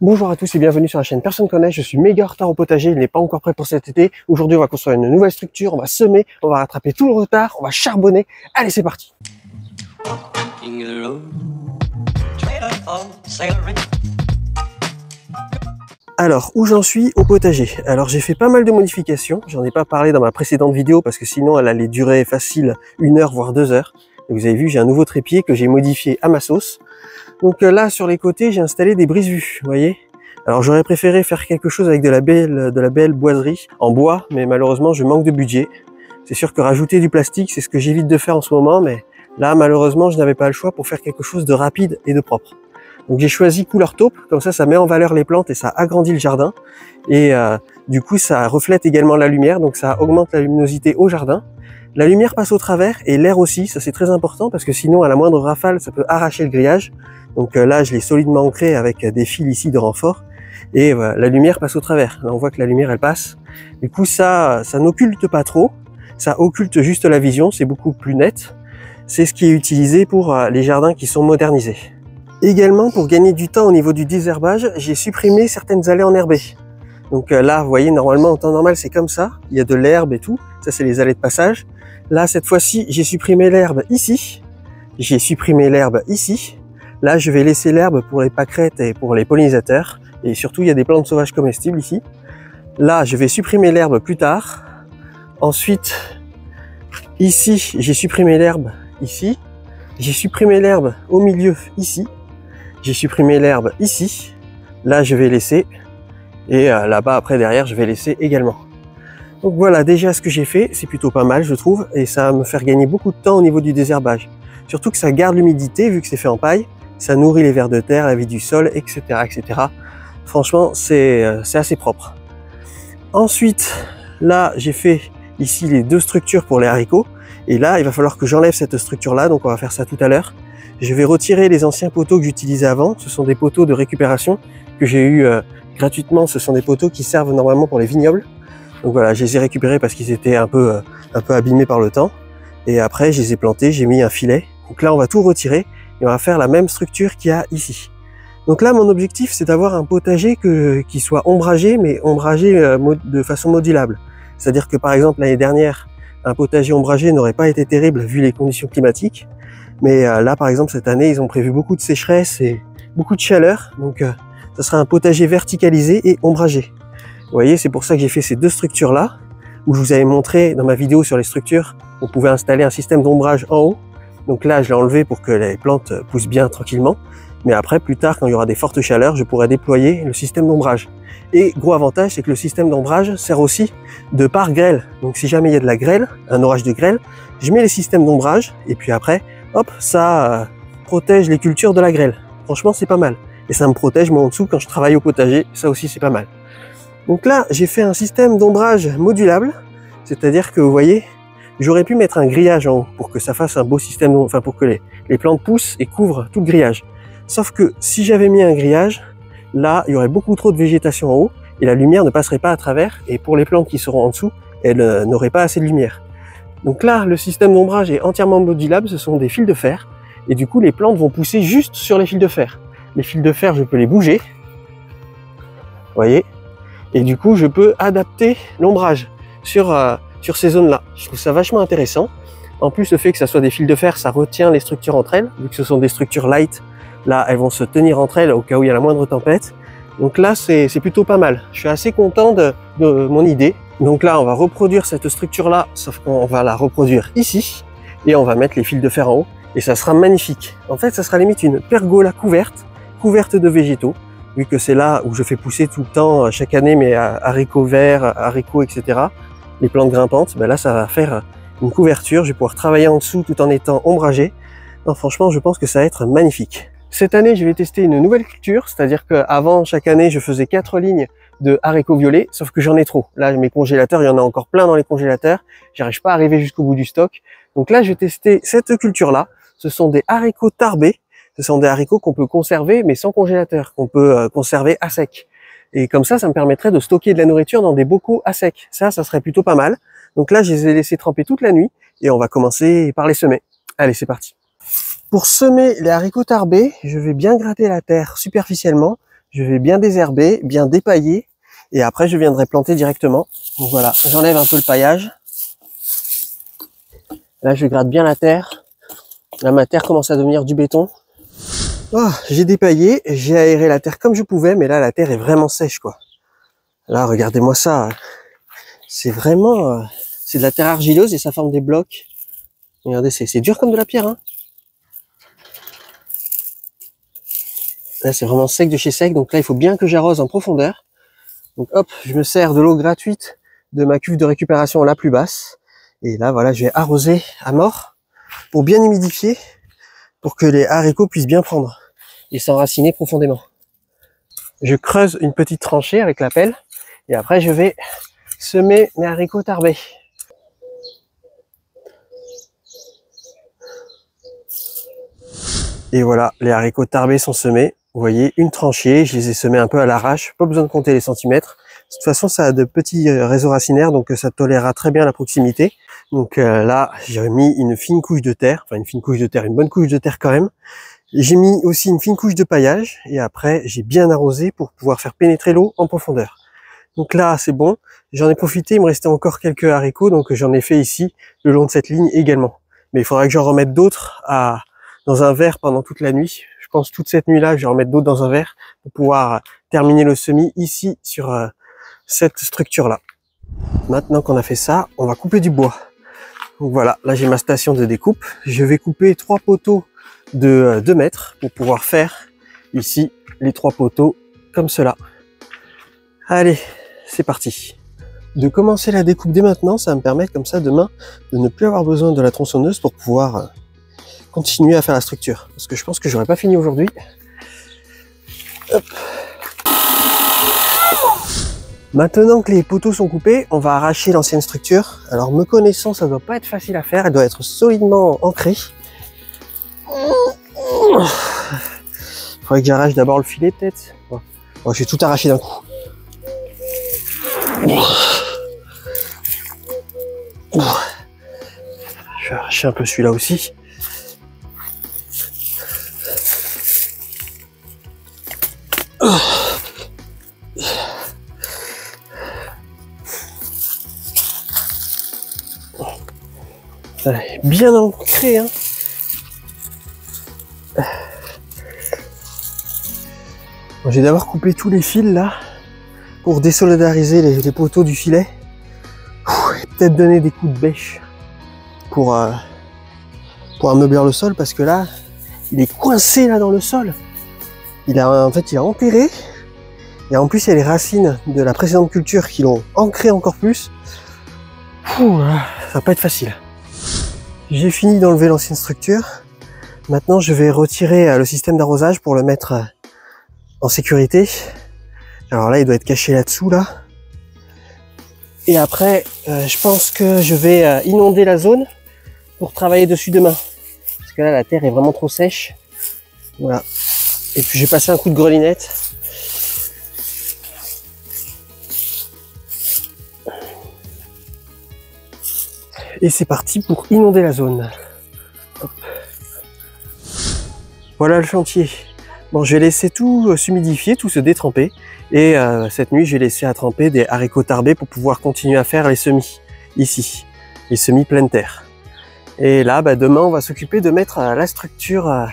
Bonjour à tous et bienvenue sur la chaîne Personne Connaît. Je suis méga en retard au potager, il n'est pas encore prêt pour cet été. Aujourd'hui, on va construire une nouvelle structure, on va semer, on va rattraper tout le retard, on va charbonner. Allez, c'est parti. Alors, où j'en suis au potager? Alors, j'ai fait pas mal de modifications. J'en ai pas parlé dans ma précédente vidéo parce que sinon, elle allait durer facile 1 heure, voire 2 heures. Et vous avez vu, j'ai un nouveau trépied que j'ai modifié à ma sauce. Donc là, sur les côtés, j'ai installé des brise-vues, vous voyez. Alors j'aurais préféré faire quelque chose avec de la belle boiserie en bois, mais malheureusement, je manque de budget. C'est sûr que rajouter du plastique, c'est ce que j'évite de faire en ce moment, mais là, malheureusement, je n'avais pas le choix pour faire quelque chose de rapide et de propre. Donc j'ai choisi couleur taupe, comme ça met en valeur les plantes et ça agrandit le jardin. Et du coup, ça reflète également la lumière, donc ça augmente la luminosité au jardin. La lumière passe au travers et l'air aussi, ça c'est très important parce que sinon, à la moindre rafale, ça peut arracher le grillage. Donc là, je l'ai solidement ancré avec des fils ici de renfort et la lumière passe au travers. Là, on voit que la lumière, elle passe. Du coup, ça n'occulte pas trop, ça occulte juste la vision, c'est beaucoup plus net. C'est ce qui est utilisé pour les jardins qui sont modernisés. Également, pour gagner du temps au niveau du désherbage, j'ai supprimé certaines allées enherbées. Donc là, vous voyez, normalement, en temps normal, c'est comme ça. Il y a de l'herbe et tout. Ça, c'est les allées de passage. Là, cette fois-ci, j'ai supprimé l'herbe ici. J'ai supprimé l'herbe ici. Là, je vais laisser l'herbe pour les pâquerettes et pour les pollinisateurs. Et surtout, il y a des plantes sauvages comestibles ici. Là, je vais supprimer l'herbe plus tard. Ensuite, ici, j'ai supprimé l'herbe ici. J'ai supprimé l'herbe au milieu ici. J'ai supprimé l'herbe ici. Là, je vais laisser. Et là-bas, après, derrière, je vais laisser également. Donc voilà, déjà, ce que j'ai fait, c'est plutôt pas mal, je trouve. Et ça va me faire gagner beaucoup de temps au niveau du désherbage. Surtout que ça garde l'humidité, vu que c'est fait en paille. Ça nourrit les vers de terre, la vie du sol, etc., etc. Franchement, c'est assez propre. Ensuite, là, j'ai fait ici les 2 structures pour les haricots. Et là, il va falloir que j'enlève cette structure-là, donc on va faire ça tout à l'heure. Je vais retirer les anciens poteaux que j'utilisais avant. Ce sont des poteaux de récupération que j'ai eu gratuitement. Ce sont des poteaux qui servent normalement pour les vignobles. Donc voilà, je les ai récupérés parce qu'ils étaient un peu abîmés par le temps. Et après, je les ai plantés, j'ai mis un filet. Donc là, on va tout retirer. Et on va faire la même structure qu'il y a ici. Donc là, mon objectif, c'est d'avoir un potager qui soit ombragé, mais ombragé de façon modulable. C'est-à-dire que par exemple, l'année dernière, un potager ombragé n'aurait pas été terrible vu les conditions climatiques. Mais là, par exemple, cette année, ils ont prévu beaucoup de sécheresse et beaucoup de chaleur. Donc, ça sera un potager verticalisé et ombragé. Vous voyez, c'est pour ça que j'ai fait ces 2 structures-là, où je vous avais montré dans ma vidéo sur les structures, on pouvait installer un système d'ombrage en haut. Donc là, je l'ai enlevé pour que les plantes poussent bien tranquillement. Mais après, plus tard, quand il y aura des fortes chaleurs, je pourrai déployer le système d'ombrage. Et gros avantage, c'est que le système d'ombrage sert aussi de pare-grêle. Donc si jamais il y a de la grêle, un orage de grêle, je mets les systèmes d'ombrage et puis après, hop, ça protège les cultures de la grêle. Franchement, c'est pas mal. Et ça me protège moi en dessous quand je travaille au potager, ça aussi c'est pas mal. Donc là, j'ai fait un système d'ombrage modulable, c'est-à-dire que vous voyez, j'aurais pu mettre un grillage en haut pour que ça fasse un beau système, enfin pour que les plantes poussent et couvrent tout le grillage. Sauf que si j'avais mis un grillage, là, il y aurait beaucoup trop de végétation en haut et la lumière ne passerait pas à travers. Et pour les plantes qui seront en dessous, elles n'auraient pas assez de lumière. Donc là, le système d'ombrage est entièrement modulable, ce sont des fils de fer. Et du coup, les plantes vont pousser juste sur les fils de fer. Les fils de fer, je peux les bouger. Vous voyez? Et du coup, je peux adapter l'ombrage sur ces zones-là. Je trouve ça vachement intéressant. En plus, le fait que ça soit des fils de fer, ça retient les structures entre elles. Vu que ce sont des structures light, là, elles vont se tenir entre elles au cas où il y a la moindre tempête. Donc là, c'est plutôt pas mal. Je suis assez content de mon idée. Donc là, on va reproduire cette structure-là, sauf qu'on va la reproduire ici. Et on va mettre les fils de fer en haut. Et ça sera magnifique. En fait, ça sera limite une pergola couverte de végétaux. Vu que c'est là où je fais pousser tout le temps, chaque année, mes haricots verts, haricots, etc. Les plantes grimpantes, ben là, ça va faire une couverture. Je vais pouvoir travailler en dessous tout en étant ombragé. Non, franchement, je pense que ça va être magnifique. Cette année, je vais tester une nouvelle culture, c'est-à-dire qu'avant, chaque année, je faisais 4 lignes de haricots violets, sauf que j'en ai trop. Là, mes congélateurs, il y en a encore plein dans les congélateurs. J'arrive pas à arriver jusqu'au bout du stock. Donc là, je vais tester cette culture-là. Ce sont des haricots tarbés. Ce sont des haricots qu'on peut conserver, mais sans congélateur, qu'on peut conserver à sec. Et comme ça me permettrait de stocker de la nourriture dans des bocaux à sec. Ça serait plutôt pas mal. Donc là, je les ai laissés tremper toute la nuit et on va commencer par les semer. Allez, c'est parti. Pour semer les haricots tarbés, je vais bien gratter la terre superficiellement. je vais bien désherber, bien dépailler, et après je viendrai planter directement. Donc voilà, j'enlève un peu le paillage. Là, je gratte bien la terre. Là, ma terre commence à devenir du béton. Oh, j'ai dépaillé, j'ai aéré la terre comme je pouvais, mais là, la terre est vraiment sèche, quoi. Là, regardez-moi ça. C'est vraiment... c'est de la terre argileuse et ça forme des blocs. Regardez, c'est dur comme de la pierre, hein. Là, c'est vraiment sec de chez sec. Donc là, il faut bien que j'arrose en profondeur. Donc hop, je me sers de l'eau gratuite de ma cuve de récupération la plus basse. Et là, voilà, je vais arroser à mort pour bien humidifier, pour que les haricots puissent bien prendre et s'enraciner profondément. Je creuse une petite tranchée avec la pelle et après, je vais semer mes haricots tarbés. Et voilà, les haricots tarbés sont semés. Vous voyez, une tranchée, je les ai semés un peu à l'arrache, pas besoin de compter les centimètres. De toute façon, ça a de petits réseaux racinaires, donc ça tolérera très bien la proximité. Donc là, j'ai mis une fine couche de terre, enfin une fine couche de terre, une bonne couche de terre quand même. J'ai mis aussi une fine couche de paillage, et après, j'ai bien arrosé pour pouvoir faire pénétrer l'eau en profondeur. Donc là, c'est bon. J'en ai profité, il me restait encore quelques haricots, donc j'en ai fait ici, le long de cette ligne également. Mais il faudra que j'en remette d'autres dans un verre pendant toute la nuit. Je pense toute cette nuit-là, je vais en mettre d'autres dans un verre pour pouvoir terminer le semis ici sur cette structure-là. Maintenant qu'on a fait ça, on va couper du bois. Donc voilà, là j'ai ma station de découpe. Je vais couper 3 poteaux de 2 mètres pour pouvoir faire ici les 3 poteaux comme cela. Allez, c'est parti. De commencer la découpe dès maintenant, ça va me permettre comme ça demain de ne plus avoir besoin de la tronçonneuse pour pouvoir continuer à faire la structure. Parce que je pense que j'aurais pas fini aujourd'hui. Hop. Maintenant que les poteaux sont coupés, on va arracher l'ancienne structure. Alors me connaissant, ça doit pas être facile à faire, elle doit être solidement ancrée. Il faudrait que j'arrache d'abord le filet peut-être. Bon, je vais tout arracher d'un coup. Je vais arracher un peu celui-là aussi. Allez, bien ancré, hein. Bon, j'ai d'abord coupé tous les fils là pour désolidariser les poteaux du filet et peut-être donner des coups de bêche pour ameublir le sol parce que là il est coincé là dans le sol. En fait il a enterré et en plus il y a les racines de la précédente culture qui l'ont ancré encore plus. Ça va pas être facile. J'ai fini d'enlever l'ancienne structure. Maintenant je vais retirer le système d'arrosage pour le mettre en sécurité. Alors là il doit être caché là-dessous là. Et après je pense que je vais inonder la zone pour travailler dessus demain. Parce que là la terre est vraiment trop sèche. Voilà. Et puis j'ai passé un coup de grelinette. Et c'est parti pour inonder la zone. Hop. Voilà le chantier. Bon, je vais laisser tout s'humidifier, tout se détremper. Et cette nuit, je vais laisser à tremper des haricots tarbés pour pouvoir continuer à faire les semis ici. Les semis pleine terre. Et là, demain, on va s'occuper de mettre la structure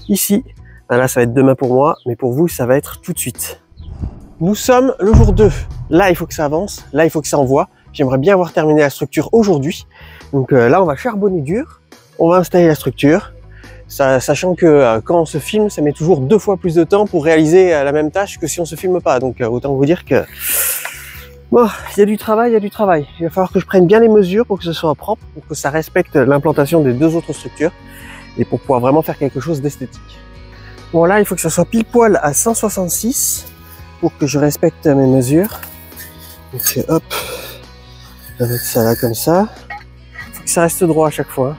ici. Là, ça va être demain pour moi, mais pour vous, ça va être tout de suite. Nous sommes le jour 2. Là, il faut que ça avance. Là, il faut que ça envoie. J'aimerais bien avoir terminé la structure aujourd'hui. Donc là, on va charbonner dur. On va installer la structure. Sachant que quand on se filme, ça met toujours 2 fois plus de temps pour réaliser la même tâche que si on se filme pas. Donc autant vous dire que bon, il y a du travail, il y a du travail. Il va falloir que je prenne bien les mesures pour que ce soit propre, pour que ça respecte l'implantation des 2 autres structures et pour pouvoir vraiment faire quelque chose d'esthétique. Bon là, il faut que ça soit pile poil à 166 pour que je respecte mes mesures. Donc hop, je vais mettre ça là comme ça. Il faut que ça reste droit à chaque fois.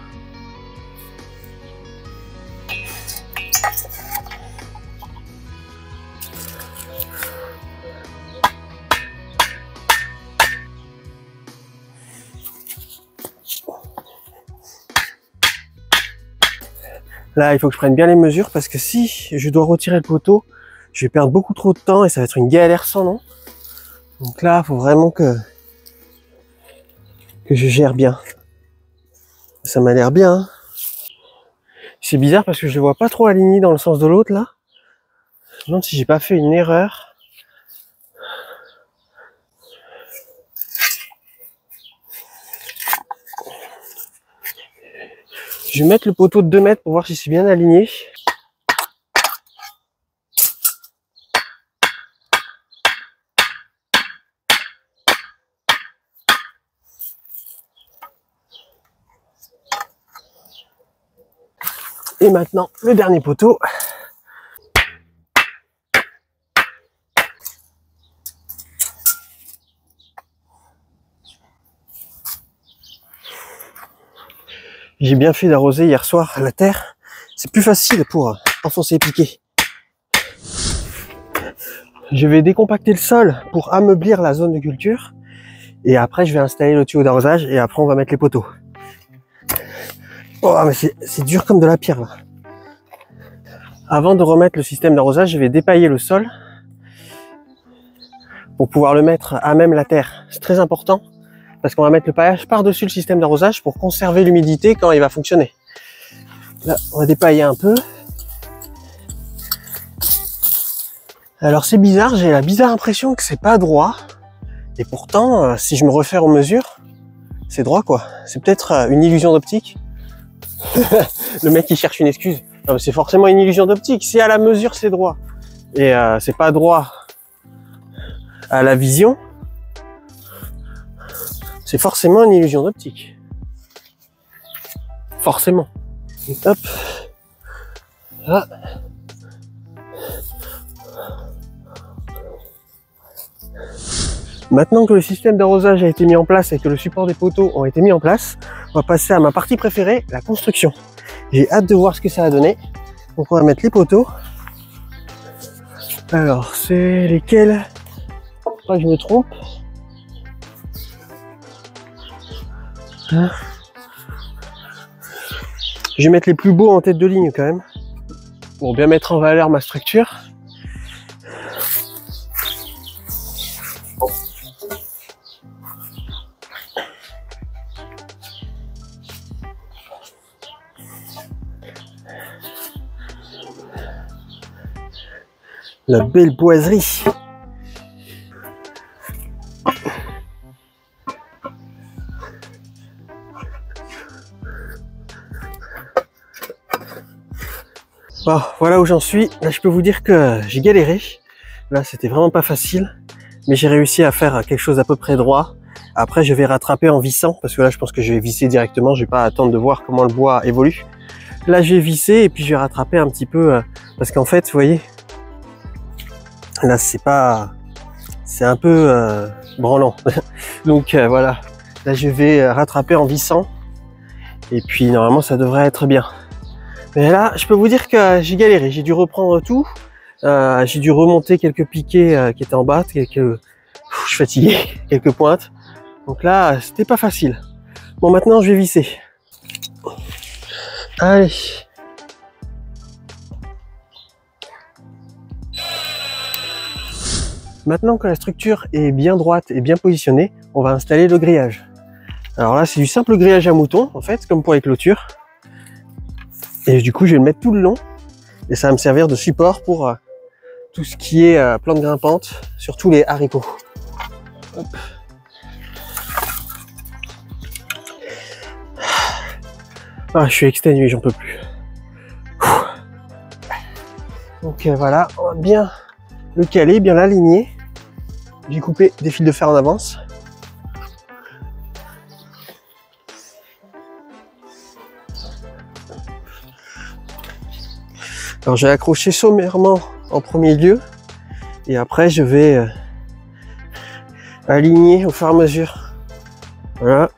Là, il faut que je prenne bien les mesures parce que si je dois retirer le poteau, je vais perdre beaucoup trop de temps et ça va être une galère sans nom. Donc là, il faut vraiment que je gère bien. Ça m'a l'air bien. Hein. C'est bizarre parce que je le vois pas trop aligné dans le sens de l'autre là. Je me demande si j'ai pas fait une erreur. Je vais mettre le poteau de 2 mètres pour voir si c'est bien aligné. Et maintenant, le dernier poteau. J'ai bien fait d'arroser hier soir la terre. C'est plus facile pour enfoncer et piquer. Je vais décompacter le sol pour ameublir la zone de culture. Et après, je vais installer le tuyau d'arrosage et après, on va mettre les poteaux. Oh, mais c'est dur comme de la pierre, là. Avant de remettre le système d'arrosage, je vais dépailler le sol pour pouvoir le mettre à même la terre. C'est très important parce qu'on va mettre le paillage par-dessus le système d'arrosage pour conserver l'humidité quand il va fonctionner. Là, on va dépailler un peu. Alors c'est bizarre, j'ai la bizarre impression que c'est pas droit. Et pourtant, si je me réfère aux mesures, c'est droit quoi. C'est peut-être une illusion d'optique. Le mec il cherche une excuse. Non mais c'est forcément une illusion d'optique. Si à la mesure c'est droit et c'est pas droit à la vision, c'est forcément une illusion d'optique. Forcément. Et hop. Là. Maintenant que le système d'arrosage a été mis en place et que le support des poteaux ont été mis en place, on va passer à ma partie préférée, la construction. J'ai hâte de voir ce que ça va donner. Donc on va mettre les poteaux. Alors, c'est lesquels? Pas que je me trompe. Hein, je vais mettre les plus beaux en tête de ligne quand même, pour bien mettre en valeur ma structure. La belle boiserie. Bon, voilà où j'en suis. Là, je peux vous dire que j'ai galéré. Là, c'était vraiment pas facile. Mais j'ai réussi à faire quelque chose d'à peu près droit. Après, je vais rattraper en vissant. Parce que là, je pense que je vais visser directement. Je vais pas attendre de voir comment le bois évolue. Là, je vais visser et puis je vais rattraper un petit peu. Parce qu'en fait, vous voyez, là, c'est un peu branlant. Donc, voilà. Là, je vais rattraper en vissant. Et puis, normalement, ça devrait être bien. Mais là, je peux vous dire que j'ai galéré. J'ai dû reprendre tout. J'ai dû remonter quelques piquets qui étaient en bas. Je suis fatigué. Quelques pointes. Donc là, c'était pas facile. Bon, maintenant, je vais visser. Allez. Maintenant que la structure est bien droite et bien positionnée, on va installer le grillage. Alors là, c'est du simple grillage à mouton, en fait, comme pour les clôtures. Et du coup, je vais le mettre tout le long. Et ça va me servir de support pour tout ce qui est plantes grimpantes, surtout les haricots. Hop. Ah, je suis exténué, j'en peux plus. Donc voilà, on va bien le caler, bien l'aligner. J'ai coupé des fils de fer en avance. Alors j'ai accroché sommairement en premier lieu et après je vais aligner au fur et à mesure. Voilà.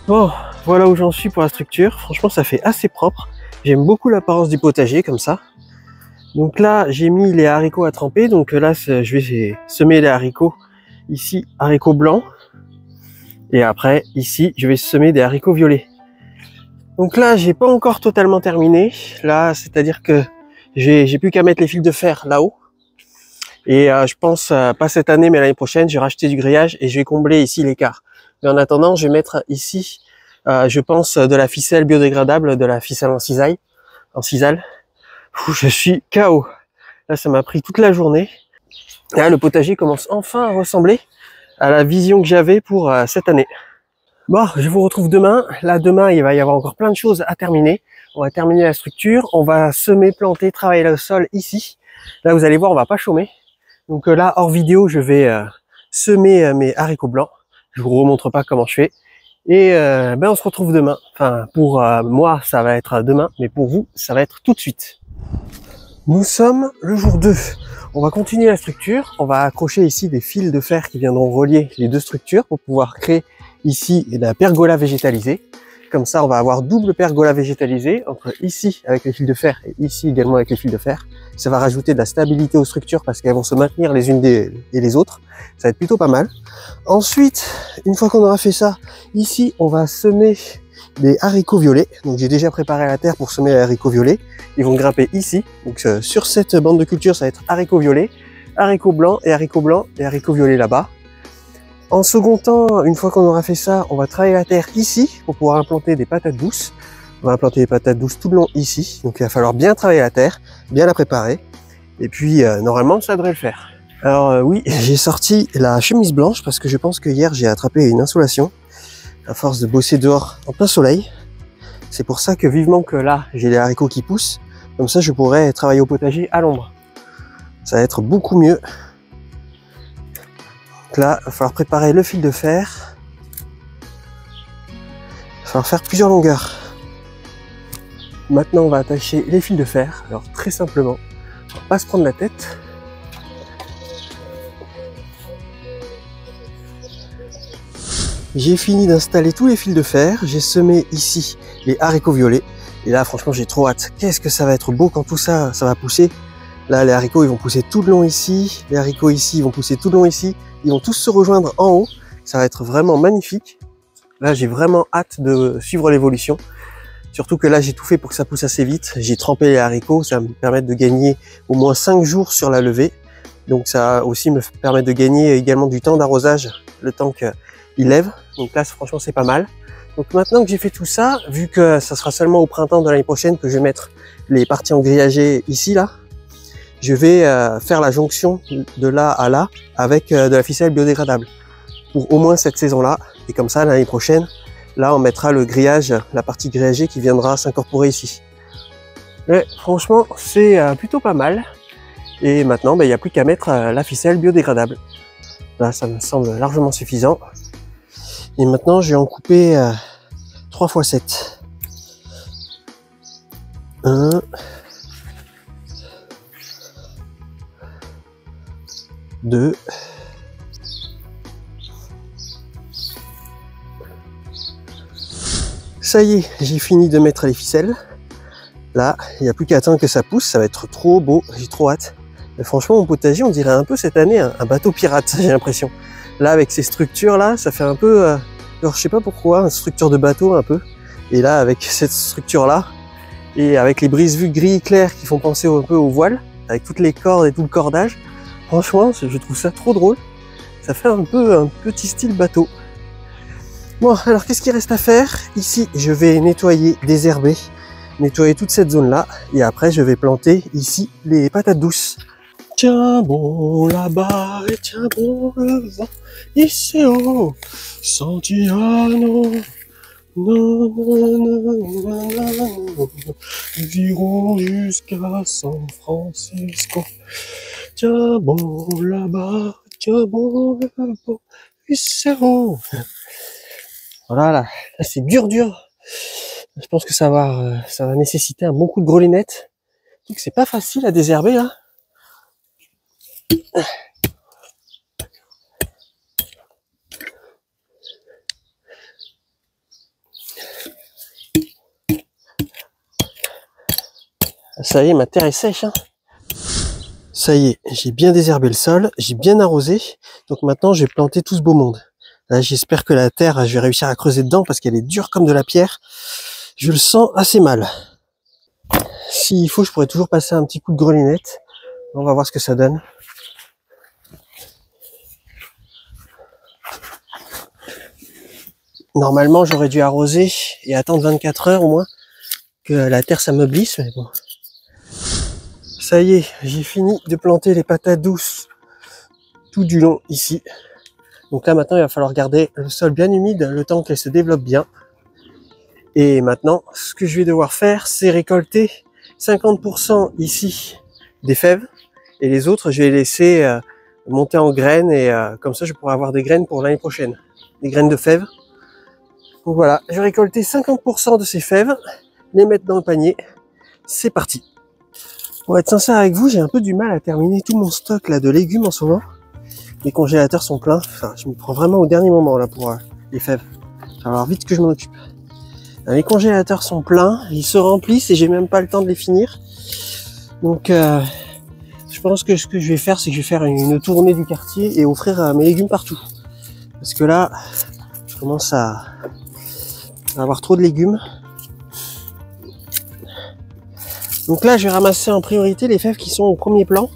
Bon, voilà où j'en suis pour la structure. Franchement, ça fait assez propre. J'aime beaucoup l'apparence du potager comme ça. Donc là, j'ai mis les haricots à tremper. Donc là, je vais semer les haricots. Ici, haricots blancs. Et après, ici, je vais semer des haricots violets. Donc là, j'ai pas encore totalement terminé. Là, c'est-à-dire que j'ai plus qu'à mettre les fils de fer là-haut. Et je pense, pas cette année, mais l'année prochaine, j'ai racheté du grillage et je vais combler ici l'écart. Mais en attendant, je vais mettre ici, je pense, de la ficelle biodégradable, de la ficelle en cisaille, en cisale. Je suis KO. Là, ça m'a pris toute la journée. Et là, le potager commence enfin à ressembler à la vision que j'avais pour cette année. Bon, je vous retrouve demain. Là, demain, il va y avoir encore plein de choses à terminer. On va terminer la structure. On va semer, planter, travailler le sol ici. Là, vous allez voir, on va pas chômer. Donc là, hors vidéo, je vais semer mes haricots blancs. Je vous remontre pas comment je fais. Et on se retrouve demain. Enfin, pour moi, ça va être demain, mais pour vous, ça va être tout de suite. Nous sommes le jour 2. On va continuer la structure. On va accrocher ici des fils de fer qui viendront relier les deux structures pour pouvoir créer ici la pergola végétalisée. Comme ça, on va avoir double pergola végétalisée entre ici avec les fils de fer et ici également avec les fils de fer. Ça va rajouter de la stabilité aux structures parce qu'elles vont se maintenir les unes et les autres. Ça va être plutôt pas mal. Ensuite, une fois qu'on aura fait ça, ici, on va semer des haricots violets. Donc, j'ai déjà préparé la terre pour semer les haricots violets. Ils vont grimper ici. Donc, sur cette bande de culture, ça va être haricots violets, haricots blancs et haricots violets là-bas. En second temps, une fois qu'on aura fait ça, on va travailler la terre ici pour pouvoir implanter des patates douces. On va implanter des patates douces tout le long ici. Donc il va falloir bien travailler la terre, bien la préparer. Et puis normalement, ça devrait le faire. Alors oui, j'ai sorti la chemise blanche parce que je pense que hier j'ai attrapé une insolation à force de bosser dehors en plein soleil. C'est pour ça que vivement que là, j'ai les haricots qui poussent. Comme ça, je pourrais travailler au potager à l'ombre. Ça va être beaucoup mieux. Donc là, il va falloir préparer le fil de fer. Il va falloir faire plusieurs longueurs. Maintenant, on va attacher les fils de fer. Alors, très simplement, on va pas se prendre la tête. J'ai fini d'installer tous les fils de fer. J'ai semé ici les haricots violets. Et là, franchement, j'ai trop hâte. Qu'est-ce que ça va être beau quand tout ça, ça va pousser. Là, les haricots, ils vont pousser tout le long ici. Les haricots ici, ils vont pousser tout le long ici. Ils vont tous se rejoindre en haut. Ça va être vraiment magnifique. Là, j'ai vraiment hâte de suivre l'évolution. Surtout que là, j'ai tout fait pour que ça pousse assez vite. J'ai trempé les haricots. Ça va me permettre de gagner au moins 5 jours sur la levée. Donc, ça va aussi me permettre de gagner également du temps d'arrosage, le temps qu'il lève. Donc là, franchement, c'est pas mal. Donc maintenant que j'ai fait tout ça, vu que ça sera seulement au printemps de l'année prochaine que je vais mettre les parties engrillagées ici, là, je vais faire la jonction de là à là avec de la ficelle biodégradable pour au moins cette saison-là. Et comme ça, l'année prochaine, là, on mettra le grillage, la partie grillagée qui viendra s'incorporer ici. Mais franchement, c'est plutôt pas mal. Et maintenant, il n'y a plus qu'à mettre la ficelle biodégradable. Là, ça me semble largement suffisant. Et maintenant, je vais en couper 3 x 7. 1, 2, ça y est, j'ai fini de mettre les ficelles. Là, il n'y a plus qu'à attendre que ça pousse, ça va être trop beau, j'ai trop hâte. Mais franchement, mon potager, on dirait un peu cette année un bateau pirate, j'ai l'impression. Là, avec ces structures-là, ça fait un peu, alors je sais pas pourquoi, une structure de bateau un peu. Et là, avec cette structure-là, et avec les brises-vues gris clair qui font penser un peu aux voiles, avec toutes les cordes et tout le cordage, franchement, je trouve ça trop drôle. Ça fait un peu un petit style bateau. Bon, alors qu'est-ce qu'il reste à faire? Ici, je vais nettoyer, désherber, nettoyer toute cette zone-là. Et après, je vais planter ici les patates douces. Tiens bon là-bas et tiens bon le vent, ici oh, Santiano, non, nous irons jusqu'à San Francisco. Tiens bon là-bas, tiens bon le vent, ici oh. Voilà, là c'est dur. Je pense que ça va nécessiter un bon coup de grelinette. Donc c'est pas facile à désherber là. Ça y est, ma terre est sèche. Hein. Ça y est, j'ai bien désherbé le sol, j'ai bien arrosé. Donc maintenant, je vais planter tout ce beau monde. Là, j'espère que la terre, je vais réussir à creuser dedans parce qu'elle est dure comme de la pierre. Je le sens assez mal. S'il faut, je pourrais toujours passer un petit coup de grelinette. On va voir ce que ça donne. Normalement, j'aurais dû arroser et attendre 24 heures au moins que la terre s'ameublisse, mais bon. Ça y est, j'ai fini de planter les patates douces tout du long ici. Donc là, maintenant, il va falloir garder le sol bien humide le temps qu'elle se développe bien. Et maintenant, ce que je vais devoir faire, c'est récolter 50% ici des fèves et les autres, je vais les laisser monter en graines et comme ça, je pourrai avoir des graines pour l'année prochaine, des graines de fèves. Donc voilà, je vais récolter 50% de ces fèves, les mettre dans le panier. C'est parti. Pour être sincère avec vous, j'ai un peu du mal à terminer tout mon stock là de légumes en ce moment. Les congélateurs sont pleins. Enfin, je me prends vraiment au dernier moment là pour les fèves. Il va falloir vite que je m'en occupe. Les congélateurs sont pleins, ils se remplissent et j'ai même pas le temps de les finir. Donc je pense que ce que je vais faire, c'est que je vais faire une tournée du quartier et offrir mes légumes partout. Parce que là, je commence à avoir trop de légumes. Donc là, je vais ramasser en priorité les fèves qui sont au premier plan.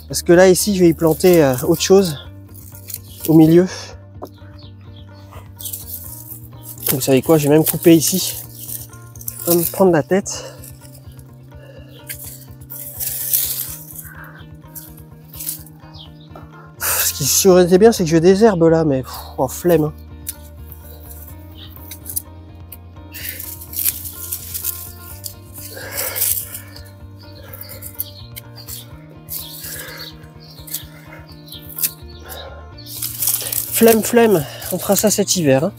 Parce que là, ici, je vais y planter autre chose au milieu. Vous savez quoi, je vais même couper ici. Je vais pas me prendre la tête. Ce qui aurait été bien, c'est que je désherbe là, mais oh, flemme. Hein. Flemme, on fera ça cet hiver. Hein.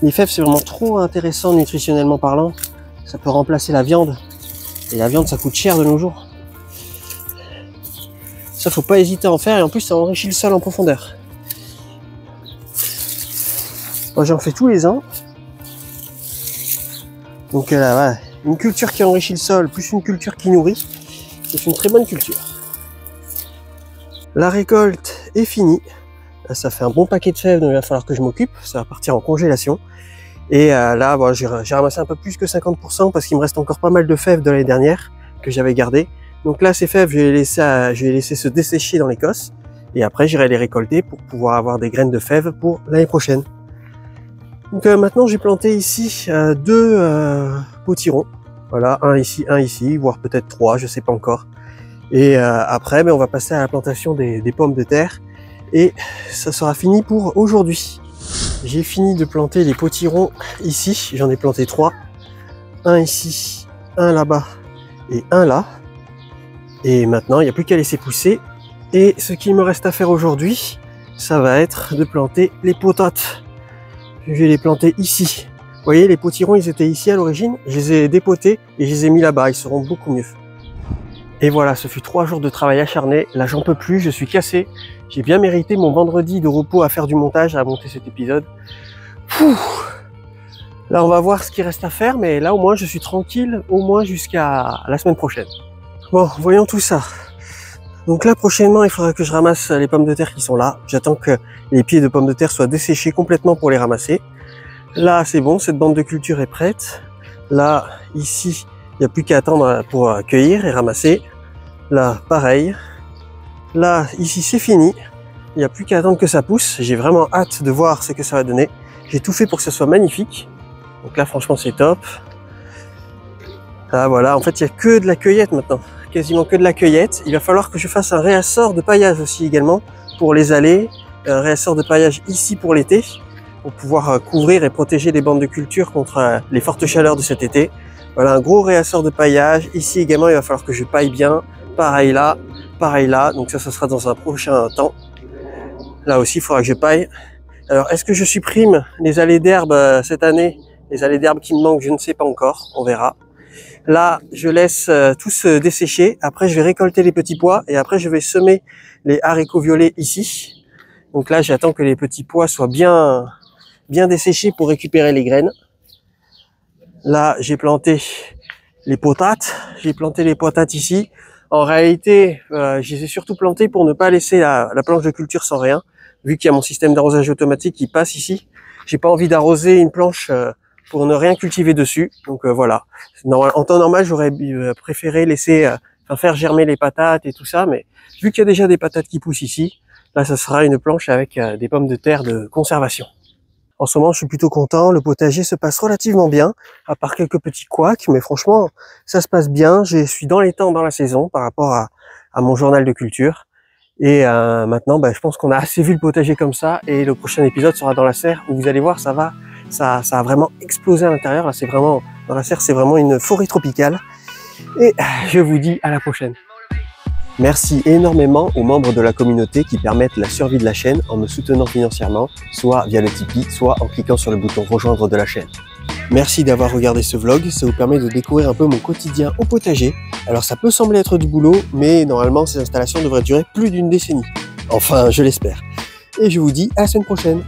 Les fèves, c'est vraiment trop intéressant nutritionnellement parlant. Ça peut remplacer la viande. Et la viande, ça coûte cher de nos jours. Ça, faut pas hésiter à en faire. Et en plus, ça enrichit le sol en profondeur. Moi, j'en fais tous les ans. Donc là, voilà. Une culture qui enrichit le sol, plus une culture qui nourrit. C'est une très bonne culture. La récolte est finie. Là, ça fait un bon paquet de fèves, donc il va falloir que je m'occupe. Ça va partir en congélation. Et là, bon, j'ai ramassé un peu plus que 50% parce qu'il me reste encore pas mal de fèves de l'année dernière que j'avais gardées. Donc là, ces fèves, je vais les laisser se dessécher dans l'écosse. Et après, j'irai les récolter pour pouvoir avoir des graines de fèves pour l'année prochaine. Donc maintenant, j'ai planté ici deux potirons. Voilà, un ici, voire peut-être 3, je sais pas encore. Et après, on va passer à la plantation des pommes de terre. Et ça sera fini pour aujourd'hui. J'ai fini de planter les potirons ici. J'en ai planté 3. Un ici, un là-bas et un là. Et maintenant, il n'y a plus qu'à laisser pousser. Et ce qu'il me reste à faire aujourd'hui, ça va être de planter les potates. Je vais les planter ici. Vous voyez, les potirons, ils étaient ici à l'origine. Je les ai dépotés et je les ai mis là-bas. Ils seront beaucoup mieux. Et voilà, ce fut 3 jours de travail acharné. Là, j'en peux plus, je suis cassé. J'ai bien mérité mon vendredi de repos à faire du montage, à monter cet épisode. Là, on va voir ce qu'il reste à faire, mais là, au moins, je suis tranquille, au moins jusqu'à la semaine prochaine. Bon, voyons tout ça. Donc là, prochainement, il faudra que je ramasse les pommes de terre qui sont là. J'attends que les pieds de pommes de terre soient desséchés complètement pour les ramasser. Là, c'est bon, cette bande de culture est prête. Là, ici, il n'y a plus qu'à attendre pour cueillir et ramasser. Là, pareil. Là, ici, c'est fini. Il n'y a plus qu'à attendre que ça pousse. J'ai vraiment hâte de voir ce que ça va donner. J'ai tout fait pour que ça soit magnifique. Donc là, franchement, c'est top. Ah, voilà. En fait, il n'y a que de la cueillette maintenant. Quasiment que de la cueillette. Il va falloir que je fasse un réassort de paillage aussi également pour les allées. Un réassort de paillage ici pour l'été. Pour pouvoir couvrir et protéger les bandes de culture contre les fortes chaleurs de cet été. Voilà, un gros réassort de paillage. Ici également, il va falloir que je paille bien. Pareil là. Donc ça sera dans un prochain temps. Là aussi, il faudra que je paille. Alors, est-ce que je supprime les allées d'herbe cette année? Les allées d'herbe qui me manquent, je ne sais pas encore. On verra. Là, je laisse tout se dessécher. Après, je vais récolter les petits pois. Et après, je vais semer les haricots violets ici. Donc là, j'attends que les petits pois soient bien desséchés pour récupérer les graines. Là, j'ai planté les potates. J'ai planté les potates ici. En réalité, je les ai surtout plantés pour ne pas laisser la planche de culture sans rien. vu qu'il y a mon système d'arrosage automatique qui passe ici, j'ai pas envie d'arroser une planche pour ne rien cultiver dessus. Donc voilà. En temps normal, j'aurais préféré laisser, faire germer les patates et tout ça, mais vu qu'il y a déjà des patates qui poussent ici, là, ça sera une planche avec des pommes de terre de conservation. En ce moment, je suis plutôt content. Le potager se passe relativement bien, à part quelques petits couacs, mais franchement, ça se passe bien. Je suis dans les temps dans la saison par rapport à mon journal de culture. Et maintenant, je pense qu'on a assez vu le potager comme ça. Et le prochain épisode sera dans la serre où vous allez voir, ça a vraiment explosé à l'intérieur. Là, c'est vraiment dans la serre, c'est vraiment une forêt tropicale. Et je vous dis à la prochaine. Merci énormément aux membres de la communauté qui permettent la survie de la chaîne en me soutenant financièrement, soit via le Tipeee, soit en cliquant sur le bouton rejoindre de la chaîne. Merci d'avoir regardé ce vlog, ça vous permet de découvrir un peu mon quotidien au potager. Alors ça peut sembler être du boulot, mais normalement ces installations devraient durer plus d'une décennie. Enfin, je l'espère. Et je vous dis à la semaine prochaine.